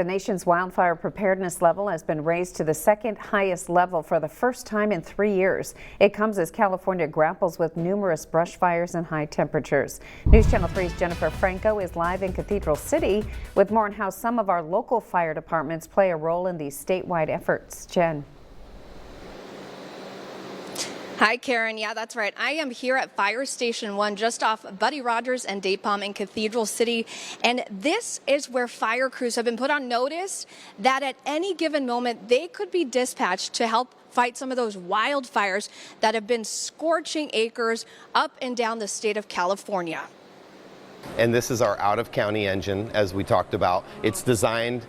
The nation's wildfire preparedness level has been raised to the second highest level for the first time in 3 years. It comes as California grapples with numerous brush fires and high temperatures. News Channel 3's Jennifer Franco is live in Cathedral City with more on how some of our local fire departments play a role in these statewide efforts. Jen. Hi, Karen. Yeah, that's right. I am here at Fire Station 1 just off Buddy Rogers and Dade Palm in Cathedral City. And this is where fire crews have been put on notice that at any given moment they could be dispatched to help fight some of those wildfires that have been scorching acres up and down the state of California. And this is our out-of-county engine, as we talked about. It's designed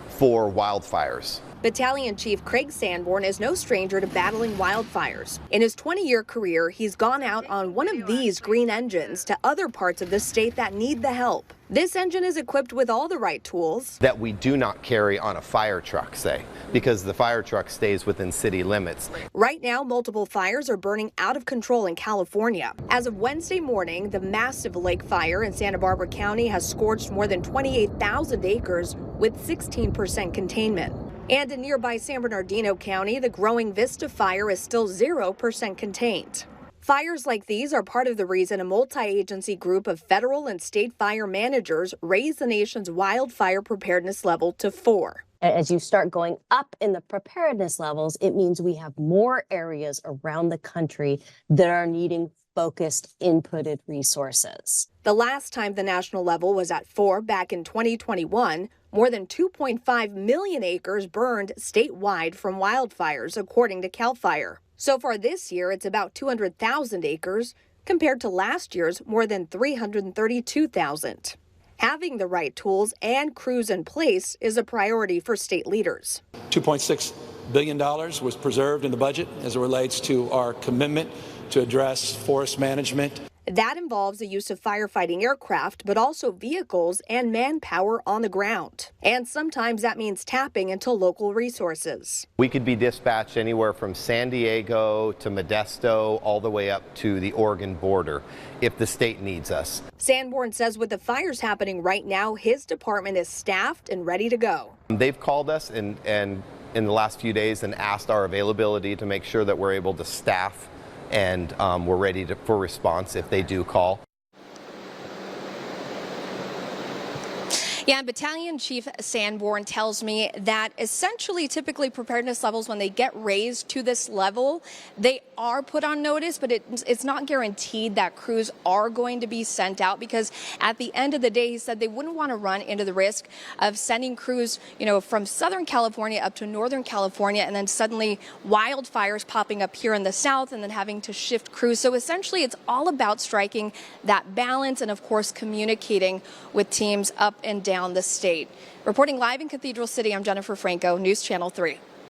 for wildfires. Battalion Chief Craig Sanborn is no stranger to battling wildfires. In his 20-year career, he's gone out on one of these green engines to other parts of the state that need the help. This engine is equipped with all the right tools that we do not carry on a fire truck, say, because the fire truck stays within city limits. Right now, multiple fires are burning out of control in California. As of Wednesday morning, the massive lake fire in Santa Barbara County has scorched more than 28,000 acres with 16% containment. And in nearby San Bernardino County, the growing Vista fire is still 0% contained. Fires like these are part of the reason a multi-agency group of federal and state fire managers raised the nation's wildfire preparedness level to 4. As you start going up in the preparedness levels, it means we have more areas around the country that are needing focused inputted resources. The last time the national level was at 4 back in 2021, more than 2.5 million acres burned statewide from wildfires, according to CAL FIRE. So far this year, it's about 200,000 acres compared to last year's more than 332,000. Having the right tools and crews in place is a priority for state leaders. $2.6 billion was preserved in the budget as it relates to our commitment to address forest management. That involves the use of firefighting aircraft, but also vehicles and manpower on the ground. And sometimes that means tapping into local resources. We could be dispatched anywhere from San Diego to Modesto all the way up to the Oregon border if the state needs us. Sanborn says with the fires happening right now, his department is staffed and ready to go. They've called us and in the last few days and asked our availability to make sure that we're able to staff and we're ready for response if they do call. Yeah, and Battalion Chief Sanborn tells me that essentially typically preparedness levels, when they get raised to this level, they are put on notice, but it's not guaranteed that crews are going to be sent out, because at the end of the day, he said they wouldn't want to run into the risk of sending crews, from Southern California up to Northern California, and then suddenly wildfires popping up here in the south and then having to shift crews. So essentially, it's all about striking that balance and, of course, communicating with teams up and down the state. Reporting live in Cathedral City, I'm Jennifer Franco, News Channel 3.